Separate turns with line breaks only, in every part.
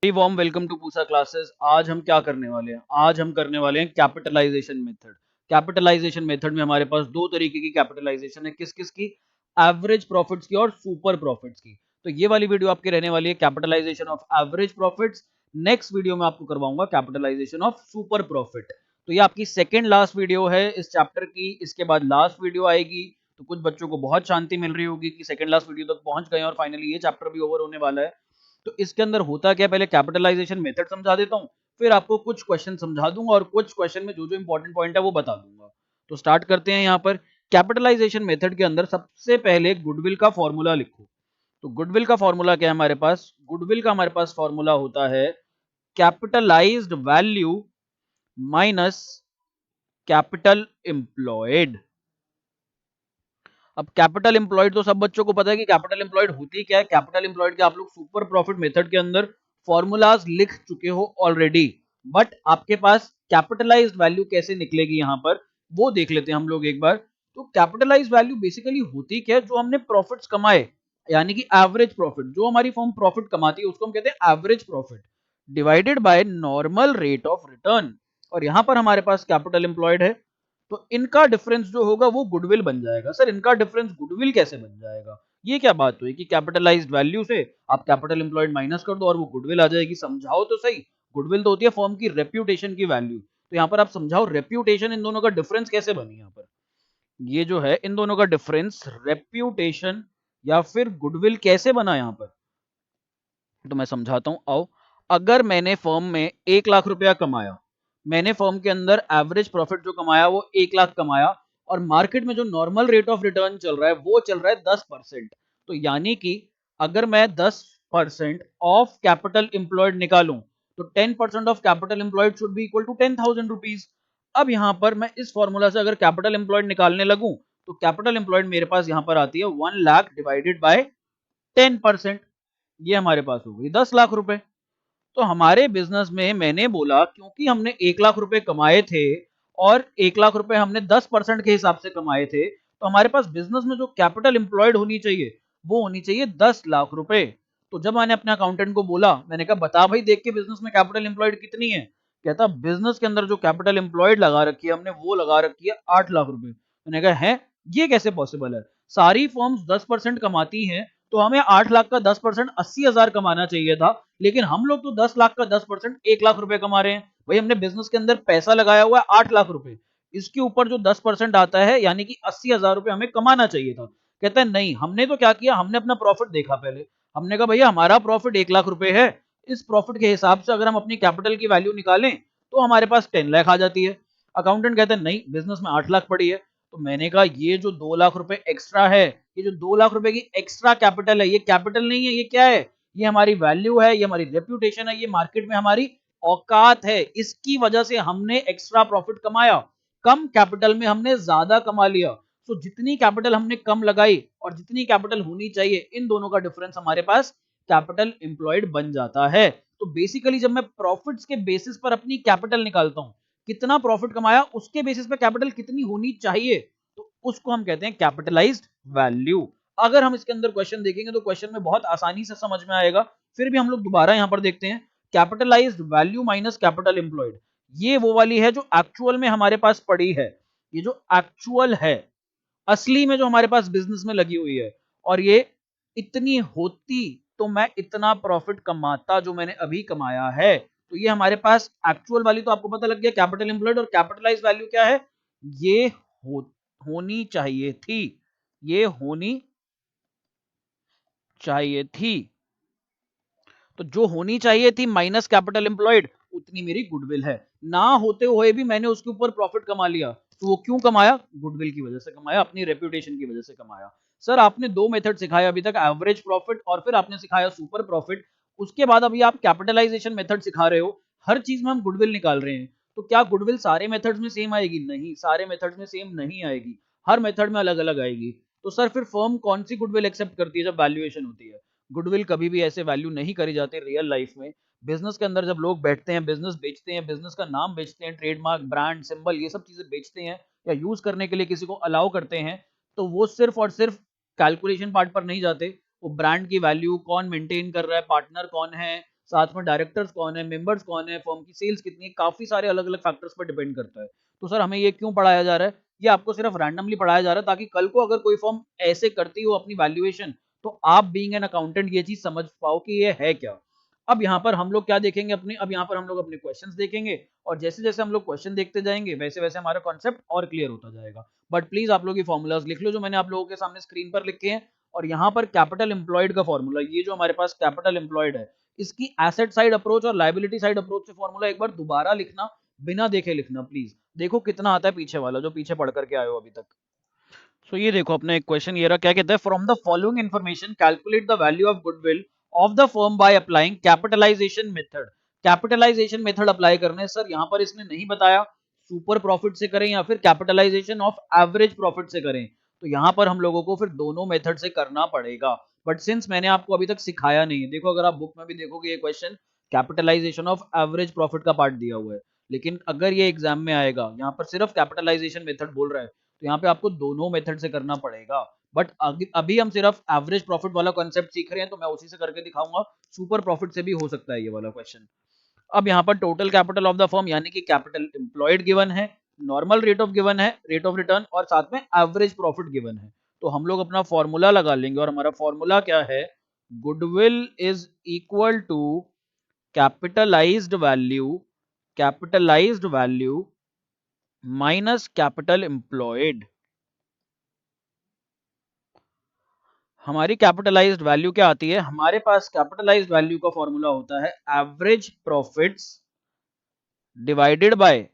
Warm welcome to Pusa classes. आज हम क्या करने वाले हैं? आज हम करने वाले हैं कैपिटलाइजेशन मेथड। कैपिटलाइजेशन मेथड में हमारे पास दो तरीके की कैपिटलाइजेशन है। किस किस की? एवरेज प्रॉफिट्स की और सुपर प्रॉफिट्स की। तो ये वाली वीडियो आपकी रहने वाली है capitalization of average profits. Next video में आपको करवाऊंगा कैपिटलाइजेशन ऑफ सुपर प्रॉफिट। तो ये आपकी सेकेंड लास्ट वीडियो है इस चैप्टर की। इसके बाद लास्ट वीडियो आएगी। तो कुछ बच्चों को बहुत शांति मिल रही होगी कि सेकेंड लास्ट वीडियो तक पहुंच गए और फाइनली ये चैप्टर भी ओवर होने वाला है। तो इसके अंदर होता क्या, पहले कैपिटलाइजेशन मेथड समझा देता हूं, फिर आपको कुछ क्वेश्चन समझा दूंगा और कुछ क्वेश्चन में जो जो इंपॉर्टेंट पॉइंट है वो बता दूंगा। तो स्टार्ट करते हैं। यहाँ पर कैपिटलाइजेशन मेथड के अंदर सबसे पहले गुडविल का फॉर्मूला लिखो। तो गुडविल का फॉर्मूला क्या है हमारे पास? गुडविल का हमारे पास फॉर्मूला होता है capitalised value minus capital employed. अब कैपिटल एम्प्लॉयड तो सब बच्चों को पता है कि कैपिटल एम्प्लॉयड होती क्या है। कैपिटल एम्प्लॉयड के आप लोग सुपर प्रॉफिट मेथड के अंदर फॉर्मूलाज लिख चुके हो ऑलरेडी। बट आपके पास कैपिटलाइज्ड वैल्यू कैसे निकलेगी यहाँ पर, वो देख लेते हैं हम लोग एक बार। तो कैपिटलाइज्ड वैल्यू बेसिकली होती क्या है? जो हमने प्रॉफिट्स कमाए, यानी कि एवरेज प्रॉफिट, जो हमारी फर्म प्रॉफिट कमाती है उसको हम कहते हैं average profit, divided by normal rate of return. और यहां पर हमारे पास कैपिटल एम्प्लॉयड है, तो इनका डिफरेंस जो होगा वो गुडविल बन जाएगा। सर इनका डिफरेंस गुडविल कैसे बन जाएगा? ये क्या बात हुई कि कैपिटलाइज्ड वैल्यू से आप कैपिटल एम्प्लॉयड माइनस कर दो और वो गुडविल आ जाएगी? समझाओ तो सही। गुडविल तो होती है फर्म की रेप्यूटेशन की वैल्यू। तो यहाँ पर आप समझाओ रेप्यूटेशन, इन दोनों का डिफरेंस कैसे बनी? यहाँ पर ये जो है इन दोनों का डिफरेंस रेप्यूटेशन या फिर गुडविल कैसे बना यहाँ पर, तो मैं समझाता हूं, आओ। अगर मैंने फर्म में 1 लाख रुपया कमाया, मैंने फर्म के अंदर एवरेज प्रॉफिट जो कमाया वो 1 लाख कमाया, और मार्केट में जो नॉर्मल रेट ऑफ रिटर्न चल रहा है वो चल रहा है 10%। तो यानी कि अगर मैं 10% ऑफ कैपिटल एम्प्लॉयड निकालूं, तो 10% of capital employed should be equal to 10,000 rupees. अब यहां पर मैं इस फॉर्मूला से अगर कैपिटल एम्प्लॉयड निकालने लगूं, तो कैपिटल एम्प्लॉयड मेरे पास यहां पर आती है 1 लाख डिवाइडेड बाय 10%। ये हमारे पास हो गई 10 लाख रुपए। तो हमारे बिजनेस में मैंने बोला क्योंकि हमने 1 लाख रुपए कमाए थे और 1 लाख रुपए हमने 10% के हिसाब से कमाए थे, तो हमारे पास बिजनेस में जो कैपिटल एम्प्लॉयड होनी चाहिए वो होनी चाहिए 10 लाख रुपए। तो जब मैंने अपने अकाउंटेंट को बोला, मैंने कहा बता भाई देख के बिजनेस में कैपिटल एम्प्लॉयड कितनी है? कहता बिजनेस के अंदर जो कैपिटल एम्प्लॉयड लगा रखी है हमने वो लगा रखी है 8 लाख रुपए। मैंने कहा है, ये कैसे पॉसिबल है? सारी फर्म्स 10% कमाती हैं, तो हमें 8 लाख का 10% 80,000 कमाना चाहिए था, लेकिन हम लोग तो 10 लाख का 10% 1 लाख रुपए कमा रहे हैं। भाई हमने बिजनेस के अंदर पैसा लगाया हुआ है 8 लाख रुपए, इसके ऊपर जो 10% आता है यानी कि 80,000 रुपए हमें कमाना चाहिए था। कहता है नहीं, हमने तो क्या किया, हमने अपना प्रॉफिट देखा पहले। हमने कहा भैया हमारा प्रॉफिट 1 लाख रुपए है, इस प्रॉफिट के हिसाब से अगर हम अपनी कैपिटल की वैल्यू निकालें तो हमारे पास 10 लाख आ जाती है। अकाउंटेंट कहते हैं नहीं, बिजनेस में 8 लाख पड़ी है। तो मैंने कहा ये जो 2 लाख रुपए एक्स्ट्रा है, ये जो 2 लाख रुपए की एक्स्ट्रा कैपिटल है, ये कैपिटल नहीं है, ये क्या है? ये हमारी वैल्यू है, ये हमारी रेप्यूटेशन है, ये मार्केट में हमारी औकात है। इसकी वजह से हमने एक्स्ट्रा प्रॉफिट कमाया, कम कैपिटल में हमने ज्यादा कमा लिया। तो जितनी कैपिटल हमने कम लगाई और जितनी कैपिटल होनी चाहिए, इन दोनों का डिफरेंस हमारे पास कैपिटल एम्प्लॉयड बन जाता है। तो बेसिकली जब मैं प्रॉफिट्स के बेसिस पर अपनी कैपिटल निकालता हूं, कितना प्रॉफिट कमाया उसके बेसिस पे कैपिटल कितनी होनी चाहिए, तो उसको हम कहते हैं कैपिटलाइज्ड वैल्यू। अगर हम इसके अंदर क्वेश्चन देखेंगे तो क्वेश्चन में बहुत आसानी से समझ में आएगा। फिर भी हम लोग दोबारा यहां पर देखते हैं, capitalised value minus capital employed. ये वो वाली है जो एक्चुअल में हमारे पास पड़ी है, ये जो एक्चुअल है, असली में जो हमारे पास बिजनेस में लगी हुई है। और ये इतनी होती तो मैं इतना प्रॉफिट कमाता जो मैंने अभी कमाया है। तो ये हमारे पास एक्चुअल वाली तो आपको पता लग गया कैपिटल एम्प्लॉयड, और कैपिटलाइज वैल्यू क्या है? ये होनी चाहिए थी, ये होनी चाहिए थी। तो जो होनी चाहिए थी माइनस कैपिटल एम्प्लॉयड, उतनी मेरी गुडविल है। ना होते हुए भी मैंने उसके ऊपर प्रॉफिट कमा लिया, तो वो क्यों कमाया? गुडविल की वजह से कमाया, अपनी रेप्यूटेशन की वजह से कमाया। सर आपने दो मेथड सिखाया अभी तक, एवरेज प्रॉफिट और फिर आपने सिखाया सुपर प्रॉफिट। उसके बाद अभी आप कैपिटलाइजेशन मेथड सिखा रहे हो, हर चीज में हम गुडविल निकाल रहे हैं। तो क्या गुडविल सारे मेथड्स में सेम आएगी? नहीं, सारे मेथड्स में सेम नहीं आएगी, हर मेथड में अलग अलग आएगी। तो सर फिर फर्म कौन सी गुडविल एक्सेप्ट करती है जब वैल्यूएशन होती है? गुडविल कभी भी ऐसे वैल्यू नहीं करी जाती रियल लाइफ में। बिजनेस के अंदर जब लोग बैठते हैं, बिजनेस बेचते हैं, बिजनेस का नाम बेचते हैं, ट्रेडमार्क, ब्रांड, सिंबल, ये सब चीजें बेचते हैं या यूज करने के लिए किसी को अलाउ करते हैं, तो वो सिर्फ और सिर्फ कैलकुलेशन पार्ट पर नहीं जाते। वो ब्रांड की वैल्यू कौन मेंटेन कर रहा है, पार्टनर कौन है, साथ में डायरेक्टर्स कौन है, मेंबर्स कौन है, फर्म की सेल्स कितनी है, काफी सारे अलग अलग फैक्टर्स पर डिपेंड करता है। तो सर हमें ये क्यों पढ़ाया जा रहा है? ये आपको सिर्फ रैंडमली पढ़ाया जा रहा है ताकि कल को अगर कोई फर्म ऐसे करती हो अपनी वैल्यूएशन, तो आप बीइंग एन अकाउंटेंट ये चीज समझ पाओ कि ये है क्या। अब यहाँ पर हम लोग क्या देखेंगे अपने, अब यहाँ पर हम लोग अपने क्वेश्चंस देखेंगे, और जैसे जैसे हम लोग क्वेश्चन देखते जाएंगे वैसे वैसे हमारा कॉन्सेप्ट और क्लियर होता जाएगा। बट प्लीज आप लोग ये फॉर्मूलाज लिख लो जो मैंने आप लोगों के सामने स्क्रीन पर लिखे हैं। और यहाँ पर कैपिटल एम्प्लॉयड का फॉर्मूला, ये जो हमारे पास कैपिटल एम्प्लॉयड है, इसकी एसेट साइड अप्रोच और लाइबिलिटी साइड अप्रोच से फॉर्मूला एक बार दोबारा लिखना, बिना देखे लिखना प्लीज। देखो कितना आता है पीछे वाला, जो पीछे पढ़ करके आए हो अभी तक। सो ये देखो अपने एक क्वेश्चन ये रहा, क्या कहता है, from the following information calculate the value of goodwill of the firm by applying capitalization method. Capitalization method apply करने, सर यहाँ पर इसने नहीं बताया सुपर प्रॉफिट से करें या फिर कैपिटलाइजेशन ऑफ एवरेज प्रॉफिट से करें। तो यहाँ पर हम लोगों को फिर दोनों मेथड से करना पड़ेगा। बट सिंस मैंने आपको अभी तक सिखाया नहीं है, देखो अगर आप बुक में भी देखोगे ये question capitalization of average profit का पार्ट दिया हुआ है, लेकिन अगर ये एग्जाम में आएगा यहाँ पर सिर्फ कैपिटलाइजेशन मेथड बोल रहा है, तो यहाँ पे आपको दोनों मेथड से करना पड़ेगा। बट अभी हम सिर्फ एवरेज प्रॉफिट वाला कॉन्सेप्ट सीख रहे हैं, तो मैं उसी से करके दिखाऊंगा। सुपर प्रॉफिट से भी हो सकता है ये वाला क्वेश्चन। अब यहाँ पर total capital of the firm यानी कि कैपिटल एम्प्लॉयड गिवन है, नॉर्मल रेट ऑफ गिवन है, रेट ऑफ रिटर्न, और साथ में एवरेज प्रॉफिट गिवन है। तो हम लोग अपना फॉर्मूला लगा लेंगे, और हमारा फॉर्मूला क्या है, goodwill is equal to capitalized value, capitalized value minus capital employed. हमारी कैपिटलाइज्ड वैल्यू क्या आती है, हमारे पास कैपिटलाइज्ड वैल्यू का फॉर्मूला होता है average profits divided by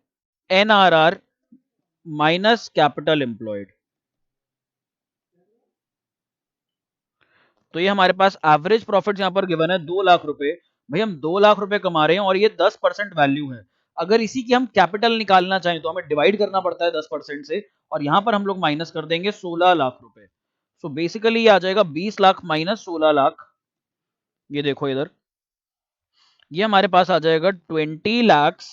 NRR minus capital employed. तो ये हमारे पास एवरेज प्रॉफिट यहां पर गिवन है 2 लाख रुपए। भाई हम 2 लाख रुपए कमा रहे हैं और ये 10% वैल्यू है। अगर इसी की हम कैपिटल निकालना चाहें तो हमें डिवाइड करना पड़ता है 10% से, और यहां पर हम लोग माइनस कर देंगे 16 लाख रुपए। सो बेसिकली ये आ जाएगा 20 लाख माइनस 16 लाख। ये देखो इधर, ये हमारे पास आ जाएगा 20 lakhs।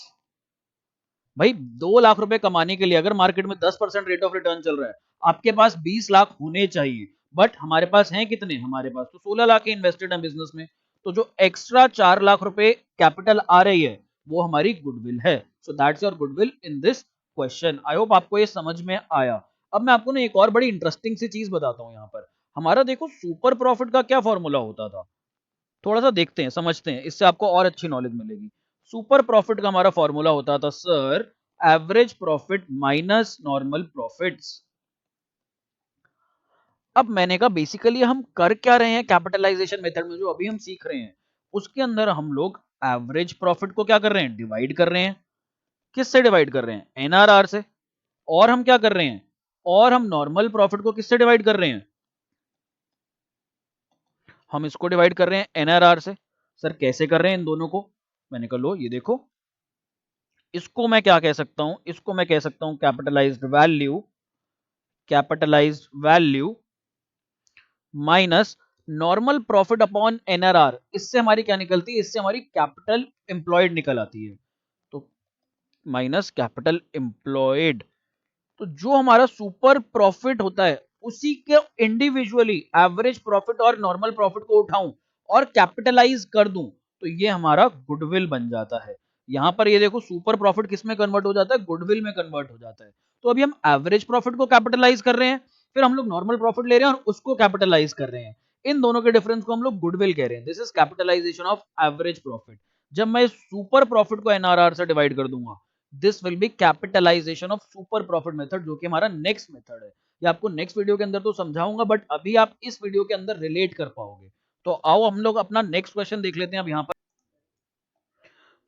भाई 2 लाख रुपए कमाने के लिए अगर मार्केट में 10% रेट ऑफ रिटर्न चल रहा है, आपके पास 20 लाख होने चाहिए। बट हमारे पास हैं कितने, हमारे पास तो 16 लाख इन्वेस्टेड है बिजनेस में। तो जो एक्स्ट्रा 4 लाख रुपए कैपिटल आ रही है वो हमारी गुडविल है। So that's your goodwill in this question. I hope आपको ये समझ में आया। अब मैं आपको ना एक और बड़ी इंटरेस्टिंग सी चीज बताता हूँ। यहाँ पर हमारा देखो सुपर प्रॉफिट का क्या फॉर्मूला होता था, थोड़ा सा देखते हैं समझते हैं, इससे आपको और अच्छी नॉलेज मिलेगी। सुपर प्रॉफिट का हमारा फॉर्मूला होता था sir average profit minus normal profits. अब मैंने कहा बेसिकली हम कर क्या रहे हैं कैपिटलाइजेशन मेथड में, जो अभी हम सीख रहे हैं उसके अंदर हम लोग एवरेज प्रॉफिट को क्या कर रहे हैं, डिवाइड कर रहे हैं। किससे डिवाइड कर रहे हैं, एनआरआर से। और हम क्या कर रहे हैं, और हम नॉर्मल प्रॉफिट को किससे डिवाइड कर रहे हैं, हम इसको डिवाइड कर रहे हैं एनआरआर से। सर कैसे कर रहे हैं इन दोनों को, मैंने कहा लो ये देखो, इसको मैं क्या कह सकता हूं, इसको मैं कह सकता हूं capitalised value, capitalized value minus normal profit upon NRR. इससे हमारी क्या निकलती है, इससे हमारी कैपिटल एम्प्लॉयड निकल आती है। तो माइनस कैपिटल एम्प्लॉयड। तो जो हमारा सुपर प्रॉफिट होता है उसी के इंडिविजुअली एवरेज प्रॉफिट और नॉर्मल प्रॉफिट को उठाऊं और कैपिटलाइज कर दूं, तो ये हमारा गुडविल बन जाता है। यहां पर ये देखो सुपर प्रॉफिट किस में कन्वर्ट हो जाता है, गुडविल में कन्वर्ट हो जाता है। तो अभी हम एवरेज प्रॉफिट को कैपिटलाइज कर रहे हैं, फिर हम लोग नॉर्मल प्रॉफिट ले रहे हैं और उसको कैपिटलाइज कर रहे हैं। इन दोनों के डिफरेंस को हम लोग गुडविल कह रहे हैं। This is capitalization of average profit. जब मैं सुपर प्रॉफिट को एनआरआर से डिवाइड कर दूंगा, this will be capitalization of super profit method, जो कि हमारा नेक्स्ट मेथड है। ये आपको नेक्स्ट वीडियो के अंदर तो समझाऊंगा, बट अभी आप इस वीडियो के अंदर रिलेट कर पाओगे। तो आओ हम लोग अपना नेक्स्ट क्वेश्चन देख लेते हैं अब यहाँ पर।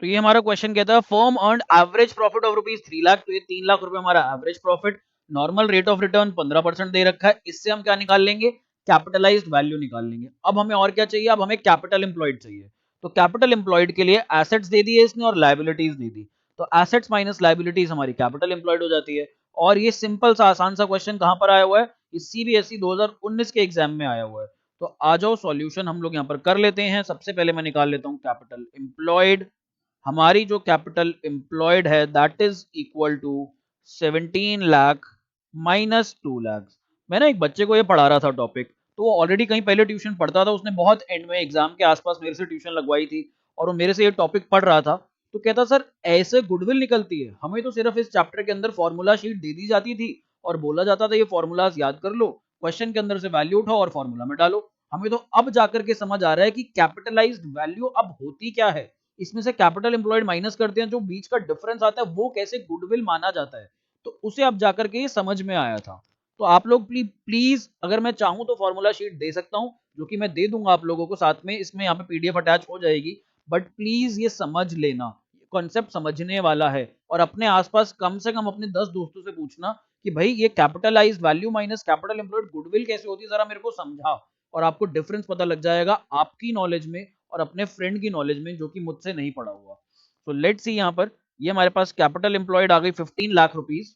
तो ये हमारा क्वेश्चन कहता है firm earn average profit of rupees 3 lakh. तो ये 3 लाख रुपए हमारा average profit, normal rate of return 15% दे रखा है। इससे हम क्या निकाल लेंगे, कैपिटलाइज्ड वैल्यू निकाल लेंगे। अब हमें और क्या चाहिए, अब हमें कैपिटल एम्प्लॉयड चाहिए। तो कैपिटल एम्प्लॉयड के लिए एसेट्स दे दिए इसने और लाइबिलिटीज दे दी। तो एसेट्स माइनस लाइबिलिटीज हमारी कैपिटल एम्प्लॉयड हो जाती है। और ये सिंपल सा आसान सा क्वेश्चन कहां पर आया हुआ है, ये सीबीएसई 2019 के एग्जाम में आया हुआ है। तो आ जाओ सॉल्यूशन हम लोग यहाँ पर कर लेते हैं। सबसे पहले मैं निकाल लेता हूँ कैपिटल एम्प्लॉयड। हमारी जो कैपिटल एम्प्लॉयड है that is equal to 17 lakh minus 2 lakh. मैं ना एक बच्चे को ये पढ़ा रहा था टॉपिक, तो वो ऑलरेडी कहीं पहले ट्यूशन पढ़ता था, उसने बहुत एंड में एग्जाम के आसपास मेरे से ट्यूशन लगवाई थी। और वो मेरे से ये टॉपिक पढ़ रहा था, तो कहता सर ऐसे गुडविल निकलती है, हमें तो सिर्फ इस चैप्टर के अंदर फॉर्मूला शीट दे दी जाती थी और बोला जाता था ये फॉर्मूलाज याद कर लो, क्वेश्चन के अंदर से वैल्यू उठाओ और फॉर्मूला में डालो। हमें तो अब जाकर के समझ आ रहा है कि कैपिटलाइज्ड वैल्यू अब होती क्या है, इसमें से कैपिटल एम्प्लॉयड माइनस करते हैं, जो बीच का डिफरेंस आता है वो कैसे गुडविल माना जाता है, तो उसे अब जाकर के ये समझ में आया था। तो आप लोग प्लीज अगर मैं चाहूं तो फॉर्मूला शीट दे सकता हूं, जो कि मैं दे दूंगा आप लोगों को साथ में, इसमें यहाँ पे पीडीएफ अटैच हो जाएगी, बट प्लीज ये समझ लेना, कॉन्सेप्ट समझने वाला है। और अपने आसपास कम से कम अपने 10 दोस्तों से पूछना कि भाई ये capitalised value minus capital employed goodwill कैसे होती है, जरा मेरे को समझा, और आपको डिफरेंस पता लग जाएगा आपकी नॉलेज में और अपने फ्रेंड की नॉलेज में जो कि मुझसे नहीं पढ़ा हुआ। तो लेट्स सी यहाँ पर ये हमारे पास कैपिटल एम्प्लॉयड आ गई 15 लाख रुपीज।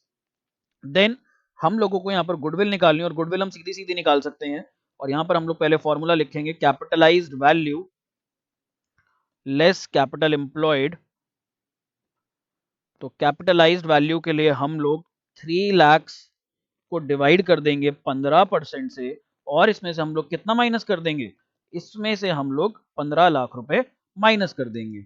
देन हम लोगों को यहाँ पर गुडविल निकालनी है, और गुडविल हम सीधी सीधी निकाल सकते हैं। और यहाँ पर हम लोग पहले फॉर्मूला लिखेंगे, capitalised value less capital employed. तो कैपिटलाइज्ड वैल्यू के लिए हम लोग 3 लाख को डिवाइड कर देंगे 15% से, और इसमें से हम लोग कितना माइनस कर देंगे, इसमें से हम लोग 15 लाख रुपए माइनस कर देंगे।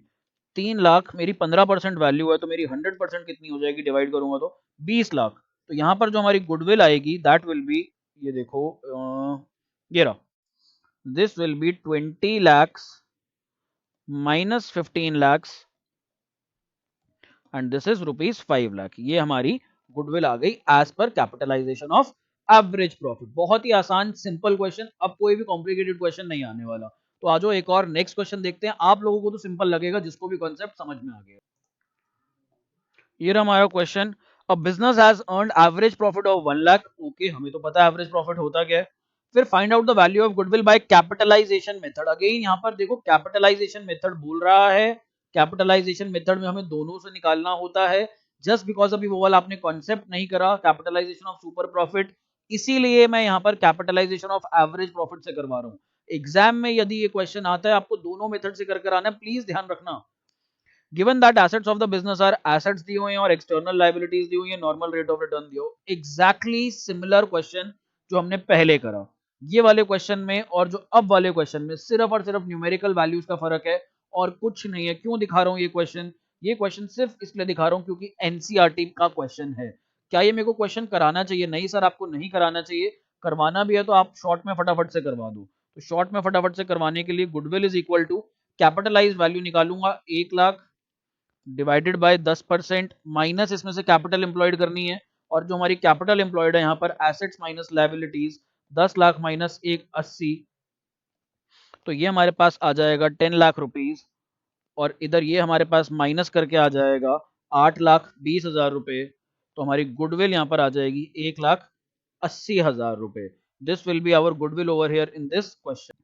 3 लाख मेरी 15% वैल्यू है, तो मेरी 100% कितनी हो जाएगी, डिवाइड करूंगा तो 20 लाख। तो यहाँ पर जो हमारी गुडविल आएगी दैट विल बी, ये देखो ये रहा, this will B 20 lakhs minus 15 lakhs and this is rupees 5 lakh. ये हमारी गुडविल आ गई as per capitalisation of average profit. बहुत ही आसान सिंपल क्वेश्चन, अब कोई भी कॉम्प्लिकेटेड क्वेश्चन नहीं आने वाला। तो आज एक और नेक्स्ट क्वेश्चन देखते हैं, आप लोगों को तो सिंपल लगेगा जिसको भी कॉन्सेप्ट समझ में आ गया। ये रहा हमारा question, a business has earned average profit of 1 lakh. Okay, हमें तो पता है एवरेज प्रॉफिट होता क्या है। फिर find out the value of goodwill by capitalization method. Again यहाँ पर देखो कैपिटलाइजेशन मेथड बोल रहा है, कैपिटलाइजेशन मेथड में हमें दोनों से निकालना होता है। जस्ट बिकॉज अभी वो वाला आपने कॉन्सेप्ट नहीं करा कैपिटलाइजेशन ऑफ सुपर प्रॉफिट, इसीलिए मैं यहाँ पर कैपिटलाइजेशन ऑफ एवरेज प्रॉफिट से करवा रहा हूँ। एग्जाम में यदि ये क्वेश्चन आता है आपको दोनों मेथड से कर आना है, प्लीज ध्यान रखना। Given that assets of the business are, assets दी हुई हैं और एक्सटर्नल लायबिलिटीज दी हुई है, नॉर्मल रेट ऑफ रिटर्न दियो। एग्जैक्टली सिमिलर क्वेश्चन जो हमने पहले करा, ये वाले क्वेश्चन में और जो अब वाले क्वेश्चन में सिर्फ और सिर्फ न्यूमेरिकल वैल्यूज का फर्क है और कुछ नहीं है। क्यों दिखा रहा हूं ये क्वेश्चन सिर्फ इसलिए दिखा रहा हूं क्योंकि एनसीईआरटी का क्वेश्चन है। क्या ये मेरे को क्वेश्चन कराना चाहिए? नहीं सर, आपको नहीं कराना चाहिए। करवाना भी है तो आप शॉर्ट में फटाफट से करवा दो। तो शॉर्ट में फटाफट से करवाने के लिए goodwill is equal to capitalize value निकालूंगा 1 लाख डिवाइडेड बाय 10%, माइनस इसमें से कैपिटल एम्प्लॉयड करनी है, और जो हमारी कैपिटल एम्प्लॉयड है यहाँ पर assets minus liabilities, 10 lakh minus 1 80, तो ये हमारे पास आ जाएगा 10 लाख रुपीज। और इधर ये हमारे पास माइनस करके आ जाएगा 8,20,000 रुपए। तो हमारी गुडविल यहाँ पर आ जाएगी 1,80,000 रुपए। This will be our goodwill over here in this question.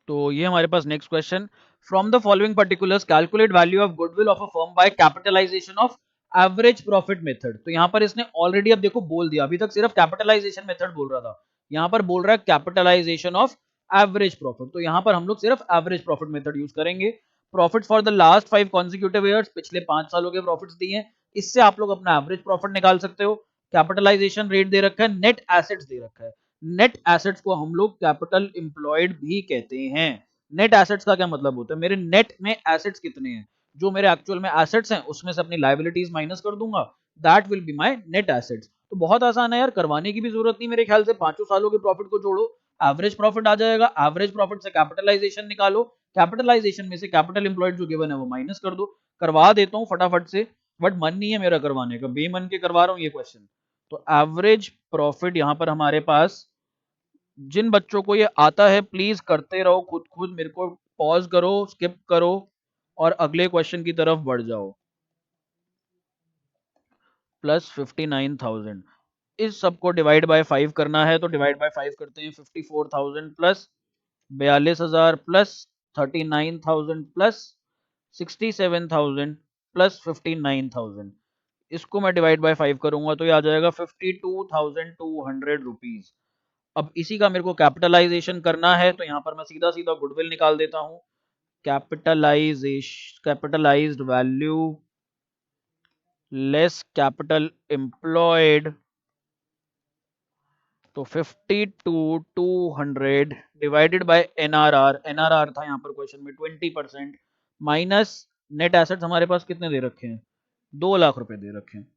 तो ये हमारे पास next question, from the following particulars calculate value of goodwill of a firm by capitalisation of average profit method. तो यहाँ पर इसने ऑलरेडी अब देखो बोल दिया, अभी तक सिर्फ कैपिटलाइजेशन मेथड बोल रहा था, यहाँ पर बोल रहा है कैपिटलाइजेशन ऑफ एवरेज प्रॉफिट। तो यहाँ पर हम लोग सिर्फ एवरेज प्रॉफिट मेथड यूज करेंगे। Profit for the last 5 consecutive years, पिछले 5 सालों के प्रॉफिट्स दिए हैं, इससे आप लोग अपना एवरेज प्रॉफिट निकाल सकते हो। कैपिटलाइजेशन रेट दे रखा है, नेट एसेट्स दे रखा है। नेट एसेट्स को हम लोग कैपिटल एम्प्लॉयड भी कहते हैं। नेट एसेट्स का क्या मतलब होता है, मेरे नेट में एसेट्स कितने हैं, जो मेरे एक्चुअल में एसेट्स हैं उसमें से अपनी लायबिलिटीज माइनस कर दूंगा, that will be my net assets. तो बहुत आसान है यार, करवाने की भी जरूरत नहीं मेरे ख्याल से, 5 सालों के प्रॉफिट को जोड़ो, एवरेज प्रॉफिट आ जाएगा, एवरेज प्रॉफिट से कैपिटलाइजेशन निकालो, कैपिटलाइजेशन में से कैपिटल एम्प्लॉयड जो गिवन है वो माइनस कर दो। करवा देता हूँ फटाफट से, बट मन नहीं है मेरा करवाने का, बेमन के करवा रहा हूँ ये क्वेश्चन। तो एवरेज प्रॉफिट यहाँ पर हमारे पास, जिन बच्चों को ये आता है प्लीज करते रहो, खुद खुद मेरे को पॉज करो, स्किप करो और अगले क्वेश्चन की तरफ बढ़ जाओ। प्लस 59,000, इस सबको डिवाइड बाय 5 करना है, तो डिवाइड बाय 5 करते हैं। 54,000 प्लस 42,000 प्लस 39,000 प्लस 67,000 प्लस 59,000, इसको मैं डिवाइड बाय 5 करूंगा तो ये आ जाएगा 52,200 रुपीज। अब इसी का मेरे को कैपिटलाइजेशन करना है, तो यहाँ पर मैं सीधा सीधा गुडविल निकाल देता हूँ। Capitalised value less capital employed, तो 52,200 डिवाइडेड बाय एनआरआर, एनआरआर था यहाँ पर क्वेश्चन में 20%, माइनस नेट एसेट्स हमारे पास कितने दे रखे हैं, 2 लाख रुपए दे रखे हैं।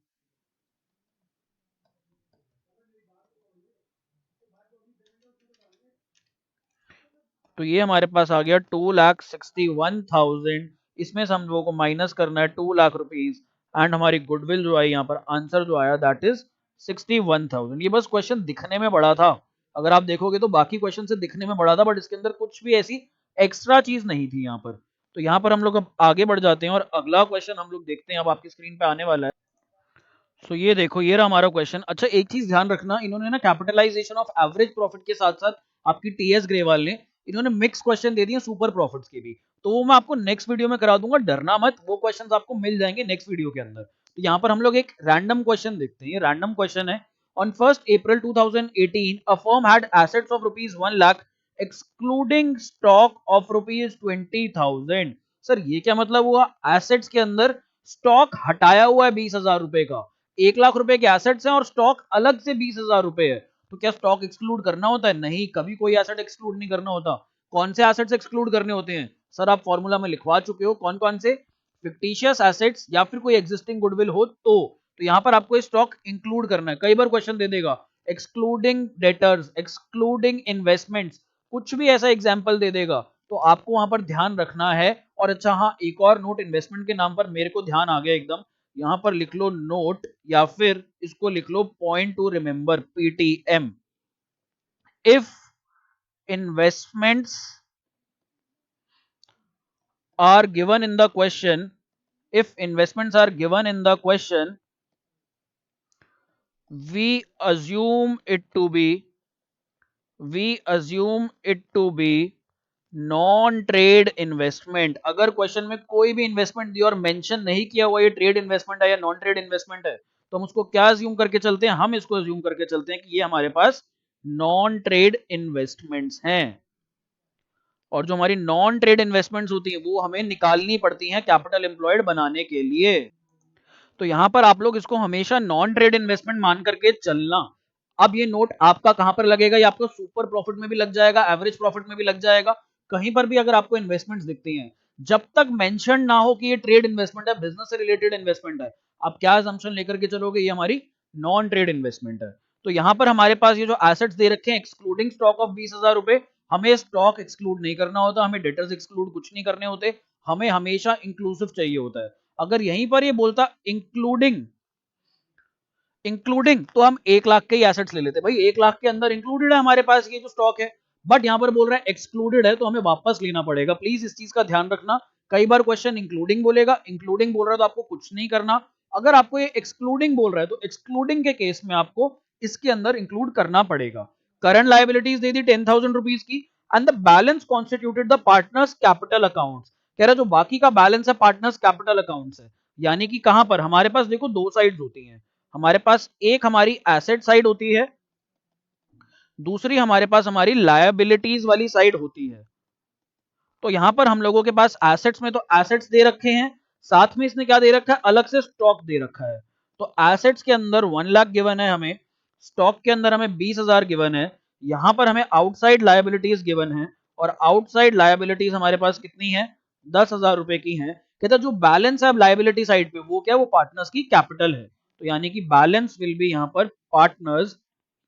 तो ये हमारे पास आ गया 2,61,000। इसमें से हम लोगों को माइनस करना है 2 लाख रुपीज एंड हमारी गुडविल जो आई यहाँ पर आंसर जो आया दैट इज 61,000। ये बस क्वेश्चन दिखने में बड़ा था, अगर आप देखोगे तो बाकी क्वेश्चन से दिखने में बड़ा था, बट इसके अंदर कुछ भी ऐसी एक्स्ट्रा चीज नहीं थी यहाँ पर। तो यहाँ पर हम लोग अब आगे बढ़ जाते हैं और अगला क्वेश्चन हम लोग देखते हैं, अब आपकी स्क्रीन पे आने वाला है। सो ये देखो, ये रहा हमारा क्वेश्चन। अच्छा, एक चीज ध्यान रखना, इन्होंने ना कैपिटलाइजेशन ऑफ एवरेज प्रॉफिट के साथ साथ आपकी टीएस ग्रेवाल ने इन्होंने मिक्स क्वेश्चन दे दिए सुपर प्रॉफिट्स के भी, तो वो मैं आपको नेक्स्ट वीडियो में करा दूंगा, डरना मत, वो क्वेश्चंस आपको मिल जाएंगे नेक्स्ट वीडियो के अंदर। तो यहाँ पर हम लोग एक रैंडम क्वेश्चन देखते हैं। ये रैंडम क्वेश्चन है। On 1st April 2018 a firm had assets of rupees 1 lakh excluding stock of rupees 20,000। Sir ये क्या मतलब हुआ, एसेट्स के अंदर स्टॉक हटाया हुआ है 20,000 रुपए का, 1 लाख रुपए के एसेट्स हैं और स्टॉक अलग से 20,000 रुपए है, तो क्या स्टॉक एक्सक्लूड करना होता है? नहीं, कभी कोई एसेट एक्सक्लूड नहीं करना होता। कौन से एसेट्स एक्सक्लूड करने होते हैं सर, आप फॉर्मूला में लिखवा चुके हो, कौन कौन से, फिक्टिशियस एसेट्स या फिर कोई एग्जिस्टिंग गुडविल हो तो यहाँ पर आपको स्टॉक इंक्लूड करना है। कई बार क्वेश्चन दे देगा एक्सक्लूडिंग डेटर्स, एक्सक्लूडिंग इन्वेस्टमेंट्स, कुछ भी ऐसा एग्जाम्पल दे देगा, तो आपको वहां पर ध्यान रखना है। और अच्छा हाँ, एक और नोट इन्वेस्टमेंट के नाम पर मेरे को ध्यान आ गया एकदम, यहां पर लिख लो नोट या फिर इसको लिख लो point to remember, PTM. If investments are given in the question, if investments are given in the question, we assume it to be we assume it to be non trade investment. अगर question में कोई भी investment दी और mention नहीं किया हुआ ये trade investment है या नॉन ट्रेड इन्वेस्टमेंट है, तो हम उसको क्या अज्यूम करके चलते हैं, हम इसको अज्यूम करके चलते हैं कि ये हमारे पास नॉन ट्रेड इन्वेस्टमेंट्स हैं। और जो हमारी नॉन ट्रेड इन्वेस्टमेंट्स होती हैं वो हमें निकालनी पड़ती हैं कैपिटल एम्प्लॉयड बनाने के लिए। तो यहां पर आप लोग इसको हमेशा नॉन ट्रेड इन्वेस्टमेंट मान करके चलना। अब ये नोट आपका कहां पर लगेगा, ये आपको सुपर प्रॉफिट में भी लग जाएगा, एवरेज प्रॉफिट में भी लग जाएगा, कहीं पर भी अगर आपको इन्वेस्टमेंट्स दिखती हैं, जब तक मेंशन ना हो कि ये ट्रेड इन्वेस्टमेंट है, बिजनेस से रिलेटेड इन्वेस्टमेंट है, आप क्या असम्पशन लेकर के चलोगे, ये हमारी नॉन ट्रेड इन्वेस्टमेंट है। तो यहां पर हमारे पास ये जो एसेट्स दे रखे हैं एक्सक्लूडिंग स्टॉक ऑफ 20,000 रुपए, हमें स्टॉक एक्सक्लूड नहीं करना होता, हमें डेटर्स एक्सक्लूड कुछ नहीं करने होते, हमें हमेशा इंक्लूसिव चाहिए होता है। अगर यहीं पर ये बोलता इंक्लूडिंग इंक्लूडिंग, तो हम 1 लाख के ही एसेट्स ले लेते, भाई 1 लाख के अंदर इंक्लूडेड है हमारे पास ये जो स्टॉक है, बट यहां पर बोल रहा है एक्सक्लूडेड है, तो हमें वापस लेना पड़ेगा। प्लीज इस चीज का ध्यान रखना, कई बार क्वेश्चन इंक्लूडिंग बोलेगा, इंक्लूडिंग बोल रहा है तो आपको कुछ नहीं करना, अगर आपको ये एक्सक्लूडिंग बोल रहा है तो एक्सक्लूडिंग के केस में आपको इसके अंदर इंक्लूड करना पड़ेगा। करंट लायबिलिटीज दे दी 10,000 रुपीज की and the balance constituted the partners capital accounts. कह रहा है जो बाकी का बैलेंस है पार्टनर्स कैपिटल अकाउंट्स है, यानी कि कहां पर हमारे पास देखो दो साइड्स होती हैं, हमारे पास एक हमारी एसेट साइड होती है, दूसरी हमारे पास हमारी लायबिलिटीज वाली साइड होती है। तो यहां पर हम लोगों के पास एसेट्स में तो एसेट्स दे रखे हैं, साथ में इसने क्या दे रखा है, अलग से स्टॉक दे रखा है। तो एसेट्स के अंदर 1 लाख गिवन है हमें, स्टॉक के अंदर हमें 20,000 गिवन है, यहां पर हमें आउटसाइड लायबिलिटीज गिवन है, और आउटसाइड लायबिलिटीज हमारे पास कितनी है, 10,000 रुपए की है। कहता जो बैलेंस है अब लायबिलिटी साइड पे वो क्या है, वो पार्टनर्स की कैपिटल है, तो यानी कि बैलेंस विल बी यहां पर पार्टनर्स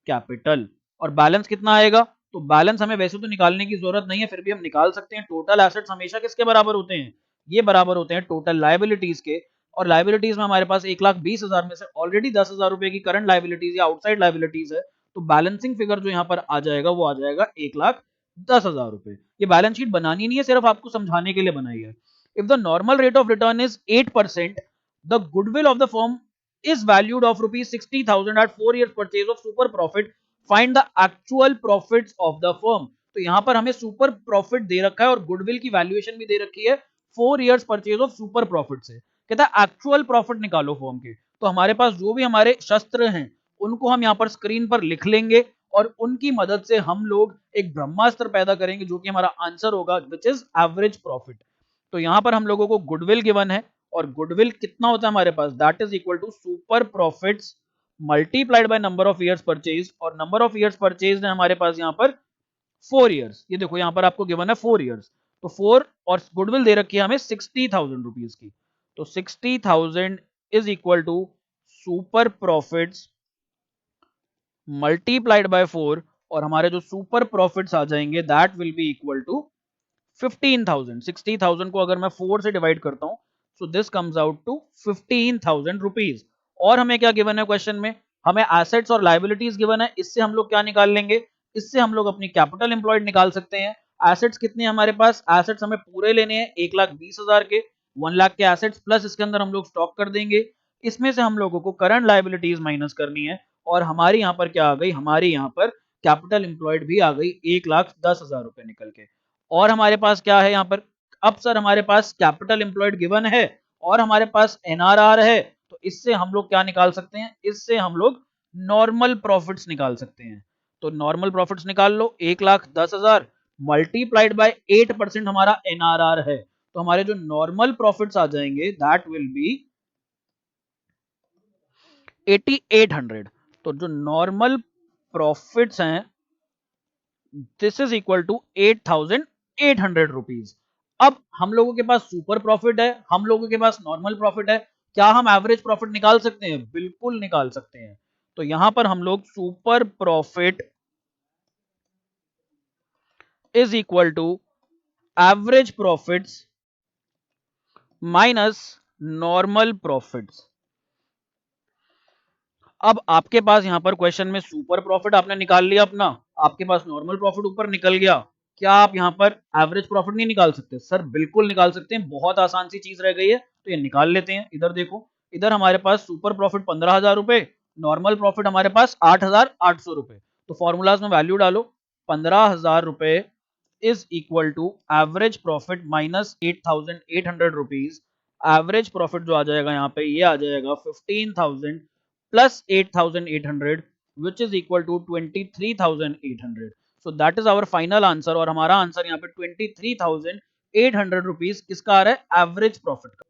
कैपिटल। और बैलेंस कितना आएगा, तो बैलेंस हमें वैसे तो निकालने की जरूरत नहीं है, फिर भी हम निकाल सकते हैं। टोटल एसेट्स हमेशा किसके बराबर होते हैं, ये बराबर होते हैं टोटल लायबिलिटीज के, और लायबिलिटीज में हमारे पास 1,20,000 में से ऑलरेडी 10,000 रुपए की करंट लायबिलिटीज या आउटसाइड लायबिलिटीज है, तो बैलेंसिंग फिगर जो यहाँ पर आ जाएगा वो आ जाएगा 1,10,000 रुपए। ये बैलेंस शीट बनानी नहीं है, सिर्फ आपको समझाने के लिए बनाई है। If the normal rate of return is 8%, the goodwill of the firm is valued of rupees 60,000 at 4 years purchase of super profit, find the actual profits of the firm। तो यहां पर हमें सुपर प्रॉफिट दे रखा है और goodwill की valuation भी दे रखी है 4 years purchase of super profit से, कहता है एक्चुअल प्रॉफिट निकालो फर्म के। तो हमारे पास जो भी हमारे शस्त्र हैं उनको हम यहां पर स्क्रीन पर लिख लेंगे और उनकी मदद से हम लोग एक ब्रह्मास्त्र पैदा करेंगे जो कि हमारा आंसर होगा विच इज एवरेज प्रॉफिट। तो यहां पर हम लोगों को गुडविल गिवन है, और गुडविल कितना होता है हमारे पास, that is equal to super profits multiplied by number of years purchase, और नंबर ऑफ ईयर्स परचेज है हमारे पास यहाँ पर 4 ईयर्स। ये देखो यहाँ पर आपको गिवन है 4 ईयर्स, तो 4 और गुडविल दे रखी है हमें 60,000 रुपीज की, तो 60,000 is equal to super profits multiplied by 4, और हमारे जो सुपर प्रॉफिट्स आ जाएंगे that will be equal to 15,000। 60,000 को अगर मैं 4 से डिवाइड करता हूं, so this comes out to 15,000 rupees. और हमें क्या गिवन है क्वेश्चन में, हमें एसेट्स और लाइबिलिटीज गिवन है, इससे हम लोग क्या निकाल लेंगे, इससे हम लोग अपनी कैपिटल एम्प्लॉयड निकाल सकते हैं। एसेट्स कितने हैं हमारे पास, एसेट्स हमें पूरे लेने हैं 1,20,000 के, 1 लाख के एसेट्स प्लस इसके अंदर हम लोग स्टॉक कर देंगे, इसमें से हम लोगों को करंट लाइबिलिटीज माइनस करनी है, और हमारी यहाँ पर क्या आ गई, हमारी यहाँ पर कैपिटल एम्प्लॉयड भी आ गई 1,10,000 रुपए निकल के। और हमारे पास क्या है यहाँ पर, अब सर हमारे पास कैपिटल एम्प्लॉयड गिवन है और हमारे पास एनआरआर है, तो इससे हम लोग क्या निकाल सकते हैं, इससे हम लोग नॉर्मल प्रॉफिट्स निकाल सकते हैं। तो नॉर्मल प्रॉफिट्स निकाल लो, 1,10,000 मल्टीप्लाइड बाय 8% हमारा एनआरआर है, तो हमारे जो नॉर्मल प्रॉफिट्स आ जाएंगे दैट विल बी 8,800। तो जो नॉर्मल प्रॉफिट्स हैं this is equal to 8,800 rupees. अब हम लोगों के पास सुपर प्रॉफिट है, हम लोगों के पास नॉर्मल प्रॉफिट है, क्या हम एवरेज प्रॉफिट निकाल सकते हैं, बिल्कुल निकाल सकते हैं। तो यहां पर हम लोग super profit is equal to average profits minus normal profits. अब आपके पास यहां पर क्वेश्चन में सुपर प्रॉफिट आपने निकाल लिया अपना, आपके पास नॉर्मल प्रॉफिट ऊपर निकल गया, क्या आप यहां पर एवरेज प्रॉफिट नहीं निकाल सकते, सर बिल्कुल निकाल सकते हैं, बहुत आसान सी चीज रह गई है, तो ये निकाल लेते हैं। इधर देखो, इधर हमारे पास सुपर प्रॉफिट 15,000 रुपए, नॉर्मल प्रॉफिट हमारे पास 8,800 रुपए, तो फॉर्मूलाज में वैल्यू डालो, 15,000 रुपए is equal to average profit minus 8,800 rupees. Average profit जो आ जाएगा यहाँ पे, ये आ जाएगा 15,000 plus 8,800 which is equal to 23,800। so that is our final answer, और हमारा आंसर यहाँ पे 23,800 रुपीज किसका आ रहा है, एवरेज प्रॉफिट का।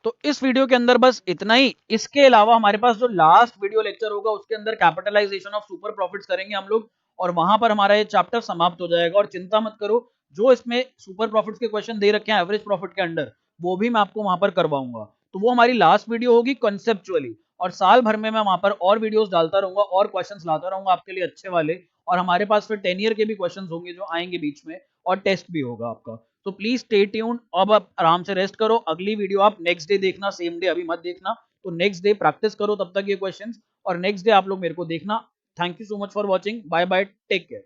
तो इस वीडियो के अंदर बस इतना ही, इसके अलावा हमारे पास जो लास्ट वीडियो लेक्चर होगा उसके अंदर कैपिटलाइजेशन ऑफ सुपर प्रॉफिट्स करेंगे हम लोग, और वहां पर हमारा ये चैप्टर समाप्त हो जाएगा। और चिंता मत करो, जो इसमें सुपर प्रॉफिट्स के क्वेश्चन दे रखे हैं एवरेज प्रॉफिट के अंडर, वो भी मैं आपको वहां पर करवाऊंगा, तो वो हमारी लास्ट वीडियो होगी कॉन्सेप्चुअली, और साल भर में मैं वहां पर और वीडियोस डालता रहूंगा और क्वेश्चंस लाता रहूंगा आपके लिए अच्छे वाले, और हमारे पास फिर 10 ईयर के भी क्वेश्चंस होंगे जो आएंगे बीच में, और टेस्ट भी होगा आपका। तो प्लीज स्टे ट्यून्ड, अब आप आराम से रेस्ट करो, अगली वीडियो आप नेक्स्ट डे देखना, सेम डे अभी मत देखना, तो नेक्स्ट डे प्रैक्टिस करो तब तक ये क्वेश्चंस, और नेक्स्ट डे आप लोग मेरे को देखना। Thank you so much for watching, bye bye, take care.